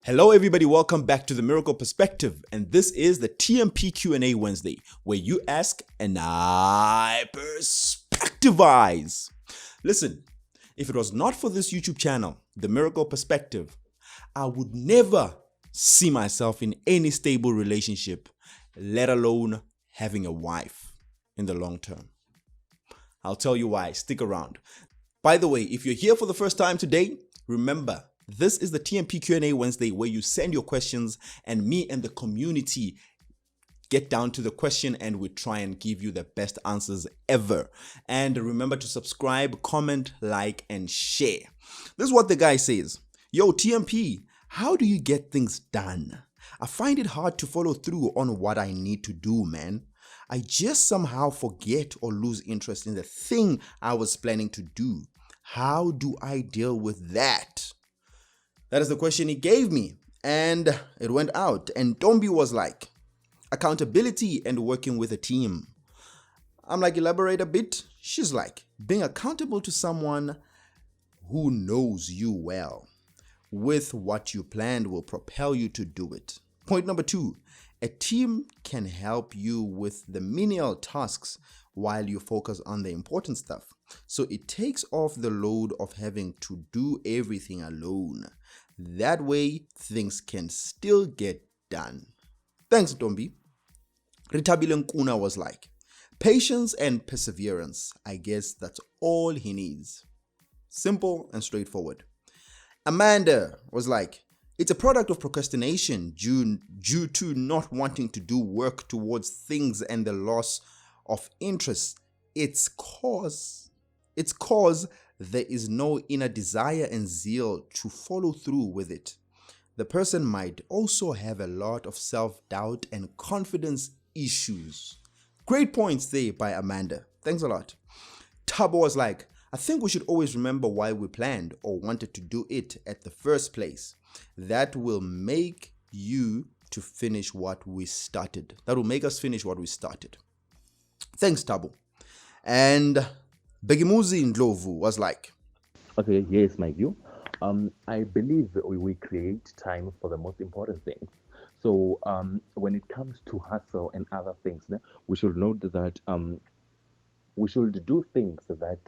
Hello everybody, welcome back to The Miracle Perspective, and this is the TMP Q&A Wednesday, where you ask and I perspectivize. Listen, if it was not for this YouTube channel, The Miracle Perspective, I would never see myself in any stable relationship, let alone having a wife in the long term. I'll tell you why, stick around. By the way, if you're here for the first time today, remember, this is the TMP Q&A Wednesday where you send your questions and me and the community get down to the question and we try and give you the best answers ever. And remember to subscribe, comment, like, and share. This is what the guy says. Yo, TMP, how do you get things done? I find it hard to follow through on what I need to do, man. I just somehow forget or lose interest in the thing I was planning to do. How do I deal with that? That is the question he gave me, and it went out. And Tombi was like, accountability and working with a team. I'm like, elaborate a bit. She's like, being accountable to someone who knows you well. With what you planned will propel you to do it. Point number 2, a team can help you with the menial tasks while you focus on the important stuff. So it takes off the load of having to do everything alone. That way, things can still get done. Thanks, Tombi. Ritabile Nkuna was like, patience and perseverance. I guess that's all he needs. Simple and straightforward. Amanda was like, it's a product of procrastination due to not wanting to do work towards things and the loss of interest. It's cause there is no inner desire and zeal to follow through with it. The person might also have a lot of self-doubt and confidence issues. Great points there by Amanda. Thanks a lot. Tabo was like, I think we should always remember why we planned or wanted to do it at the first place. That will make you to finish what we started. That will make us finish what we started. Thanks, Tabo. And Begimuzi Ndlovu was like, okay, here's my view. I believe we create time for the most important things. So when it comes to hustle and other things, we should note that we should do things that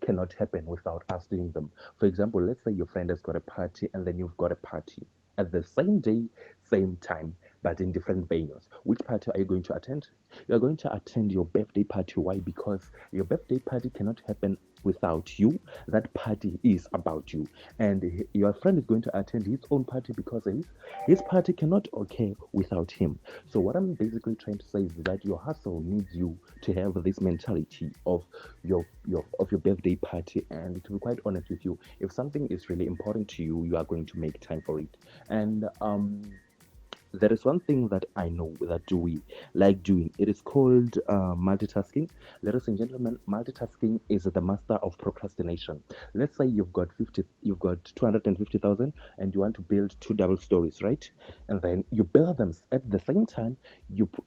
cannot happen without us doing them. For example, let's say your friend has got a party and then you've got a party at the same day, same time, but in different venues. Which party are you going to attend? You're going to attend your birthday party. Why? Because your birthday party cannot happen without you. That party is about you. And your friend is going to attend his own party because his party cannot occur without him. So what I'm basically trying to say is that your hustle needs you to have this mentality of your birthday party. And to be quite honest with you, if something is really important to you, you are going to make time for it. And there is one thing that I know that we like doing. It is called multitasking. Ladies and gentlemen, multitasking is the master of procrastination. Let's say you've got 250,000, and you want to build 2 double stories, right? And then you build them at the same time.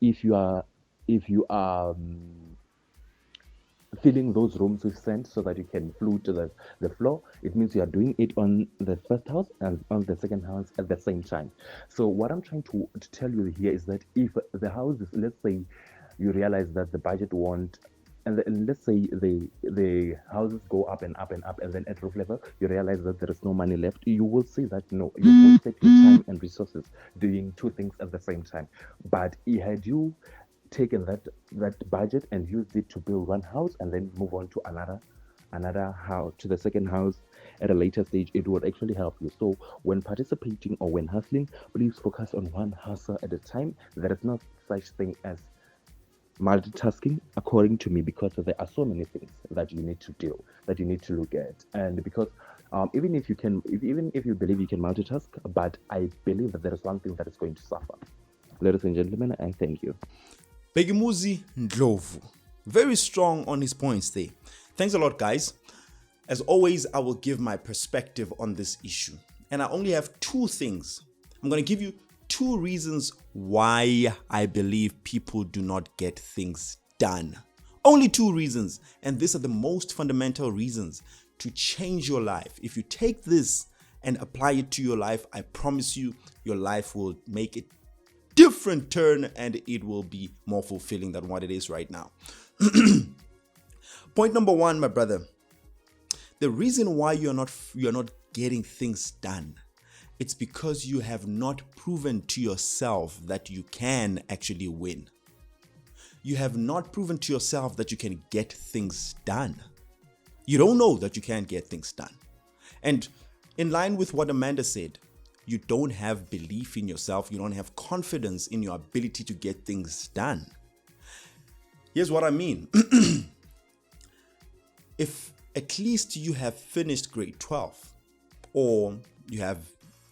If you are filling those rooms with sand so that you can flew to the floor, it means you are doing it on the first house and on the second house at the same time. So what I'm trying to tell you here is that if the houses, let's say you realize that the budget won't, and let's say the houses go up and up and up, and then at roof level you realize that there is no money left, you will see that no, you wasted your time and resources doing 2 things at the same time. But had you taken that budget and used it to build one house and then move on to another house, to the second house at a later stage, it would actually help you. So when participating or when hustling, please focus on one hustle at a time. There is no such thing as multitasking, according to me, because there are so many things that you need to look at. And because even if you believe you can multitask, but I believe that there is one thing that is going to suffer. Ladies and gentlemen, I thank you. Begimuzi Ndlovu. Very strong on his points there. Thanks a lot, guys. As always, I will give my perspective on this issue. And I only have 2 things. I'm going to give you 2 reasons why I believe people do not get things done. Only 2 reasons. And these are the most fundamental reasons to change your life. If you take this and apply it to your life, I promise you, your life will make a different turn and it will be more fulfilling than what it is right now. Point number one, my brother. The reason why you're not getting things done, it's because you have not proven to yourself that you can actually win. You have not proven to yourself that you can get things done. You don't know that you can get things done. And in line with what Amanda said, you don't have belief in yourself. You don't have confidence in your ability to get things done. Here's what I mean. If at least you have finished grade 12, or you have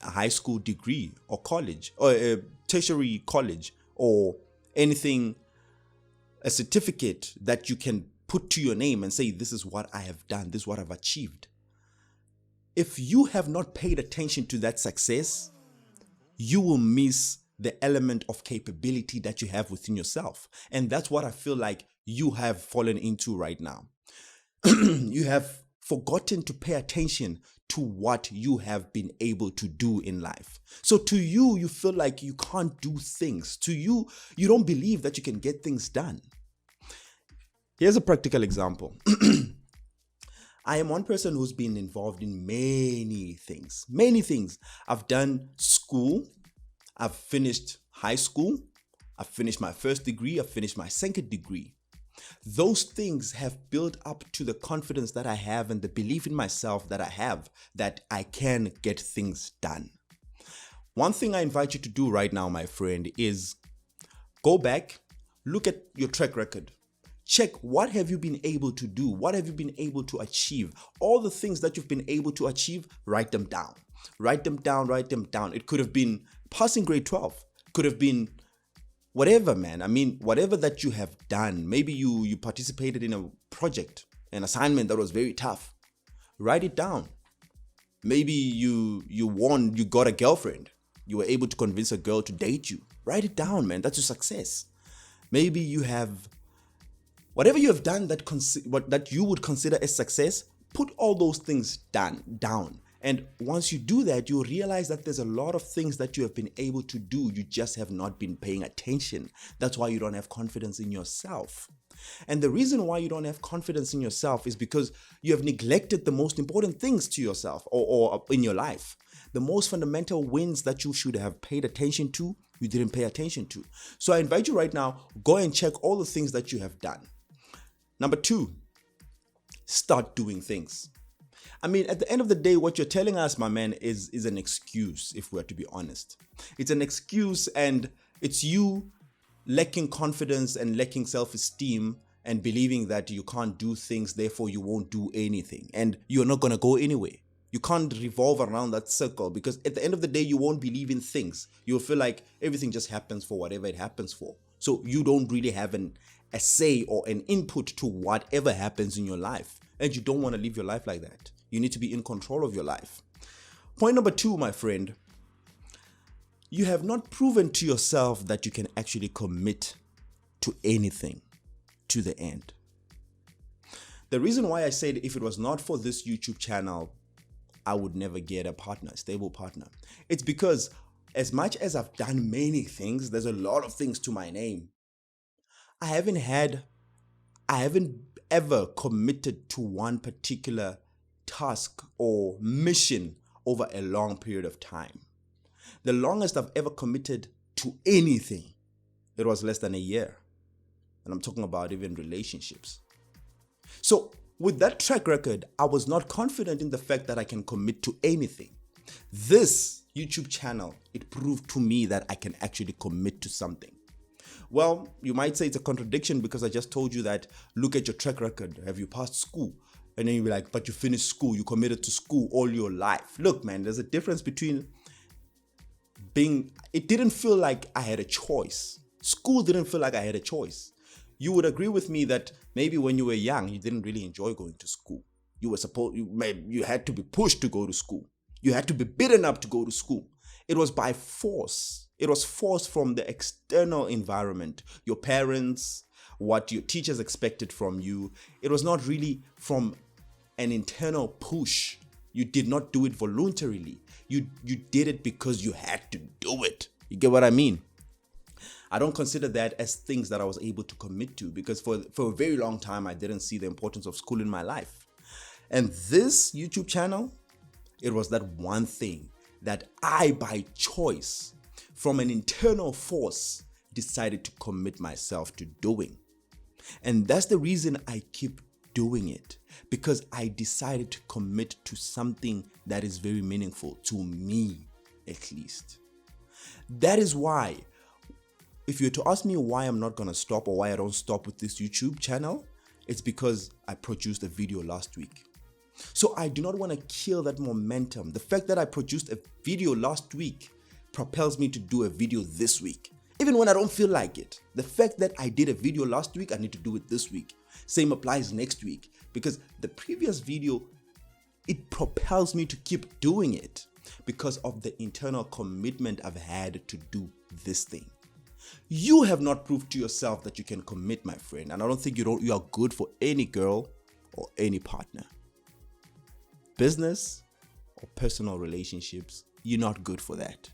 a high school degree or college or a tertiary college or anything, a certificate that you can put to your name and say, this is what I have done, this is what I've achieved. If you have not paid attention to that success, you will miss the element of capability that you have within yourself. And that's what I feel like you have fallen into right now. You have forgotten to pay attention to what you have been able to do in life. So to you, you feel like you can't do things. To you, you don't believe that you can get things done. Here's a practical example. I am one person who's been involved in many things. Many things. I've done school. I've finished high school. I've finished my first degree. I've finished my second degree. Those things have built up to the confidence that I have and the belief in myself that I have that I can get things done. One thing I invite you to do right now, my friend, is go back, look at your track record. Check what have you been able to do? What have you been able to achieve? All the things that you've been able to achieve, write them down. Write them down, write them down. It could have been passing grade 12. Could have been whatever, man. I mean, whatever that you have done. Maybe you participated in a project, an assignment that was very tough. Write it down. Maybe you won, you got a girlfriend. You were able to convince a girl to date you. Write it down, man. That's your success. Maybe you have, whatever you have done that you would consider a success, put all those things down. And once you do that, you'll realize that there's a lot of things that you have been able to do. You just have not been paying attention. That's why you don't have confidence in yourself. And the reason why you don't have confidence in yourself is because you have neglected the most important things to yourself or in your life. The most fundamental wins that you should have paid attention to, you didn't pay attention to. So I invite you right now, go and check all the things that you have done. Number 2, start doing things. I mean, at the end of the day, what you're telling us, my man, is an excuse, if we're to be honest. It's an excuse, and it's you lacking confidence and lacking self-esteem and believing that you can't do things, therefore you won't do anything. And you're not going to go anywhere. You can't revolve around that circle because at the end of the day, you won't believe in things. You'll feel like everything just happens for whatever it happens for. So you don't really have a say or an input to whatever happens in your life. And you don't want to live your life like that. You need to be in control of your life. Point number 2, my friend, you have not proven to yourself that you can actually commit to anything to the end. The reason why I said if it was not for this YouTube channel, I would never get a partner, a stable partner. It's because as much as I've done many things, there's a lot of things to my name. I haven't ever committed to one particular task or mission over a long period of time. The longest I've ever committed to anything, it was less than a year. And I'm talking about even relationships. So with that track record, I was not confident in the fact that I can commit to anything. This YouTube channel, it proved to me that I can actually commit to something. Well, you might say it's a contradiction because I just told you that look at your track record. Have you passed school? And then you'll be like, but you finished school. You committed to school all your life. Look, man, there's a difference between it didn't feel like I had a choice. School didn't feel like I had a choice. You would agree with me that maybe when you were young, you didn't really enjoy going to school. You had to be pushed to go to school. You had to be beaten up to go to school. It was by force. It was forced from the external environment, your parents, what your teachers expected from you. It was not really from an internal push You did not do it voluntarily. You did it because you had to do it. You get what I mean? I don't consider that as things that I was able to commit to, because for a very long time I didn't see the importance of school in my life. And this YouTube channel, it was that one thing that I, by choice, from an internal force, decided to commit myself to doing. And that's the reason I keep doing it, because I decided to commit to something that is very meaningful to me, at least. That is why, if you were to ask me why I'm not gonna stop or why I don't stop with this YouTube channel, it's because I produced a video last week. So I do not want to kill that momentum. The fact that I produced a video last week propels me to do a video this week, even when I don't feel like it. The fact that I did a video last week, I need to do it this week. Same applies next week, because the previous video, it propels me to keep doing it because of the internal commitment I've had to do this thing. You have not proved to yourself that you can commit, my friend, and I don't think you are good for any girl or any partner. Business or personal relationships, you're not good for that,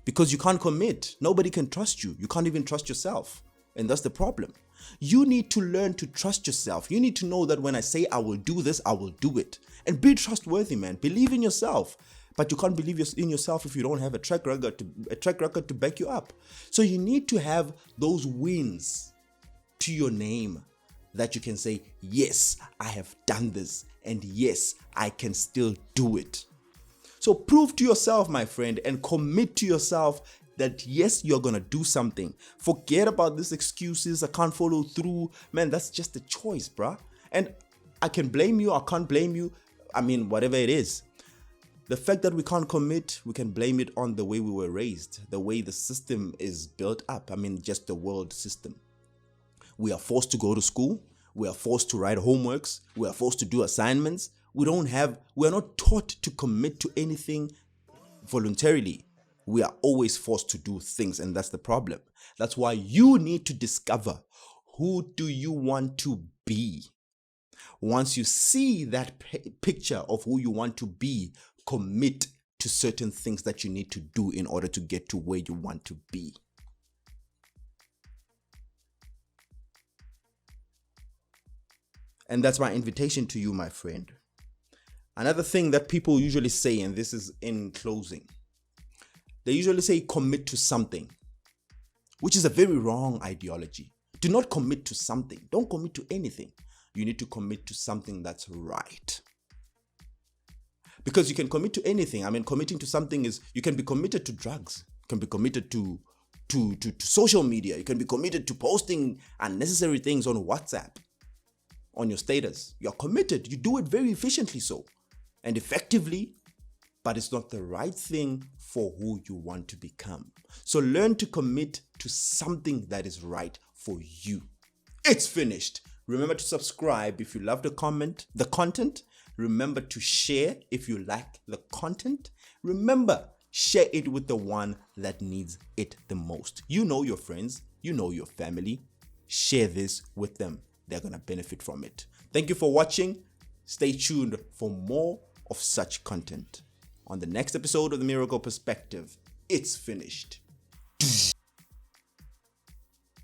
because you can't commit. Nobody can trust you. You can't even trust yourself, and that's the problem. You need to learn to trust yourself. You need to know that when I say I will do this, I will do it. And be trustworthy, man. Believe in yourself. But you can't believe in yourself if you don't have a track record to back you up. So you need to have those wins to your name, that you can say, yes, I have done this, and yes, I can still do it. So prove to yourself, my friend, and commit to yourself that yes, you're gonna do something. Forget about these excuses, I can't follow through. Man, that's just a choice, bruh. And I can blame you, I can't blame you. I mean, whatever it is. The fact that we can't commit, we can blame it on the way we were raised, the way the system is built up. I mean, just the world system. We are forced to go to school. We are forced to write homeworks. We are forced to do assignments. We are not taught to commit to anything voluntarily. We are always forced to do things, and that's the problem. That's why you need to discover, who do you want to be? Once you see that picture of who you want to be, commit to certain things that you need to do in order to get to where you want to be. And that's my invitation to you, my friend. Another thing that people usually say, and this is in closing, they usually say commit to something, which is a very wrong ideology. Do not commit to something. Don't commit to anything. You need to commit to something that's right. Because you can commit to anything. I mean, committing to something is, you can be committed to drugs. You can be committed to social media. You can be committed to posting unnecessary things on WhatsApp, on your status. You're committed. You do it very efficiently so and effectively, but it's not the right thing for who you want to become. So learn to commit to something that is right for you. It's finished. Remember to subscribe if you love the content. Remember to share if you like the content. Remember, share it with the one that needs it the most. You know your friends, you know your family. Share this with them. They're going to benefit from it. Thank you for watching. Stay tuned for more of such content. On the next episode of The Miracle Perspective, it's finished.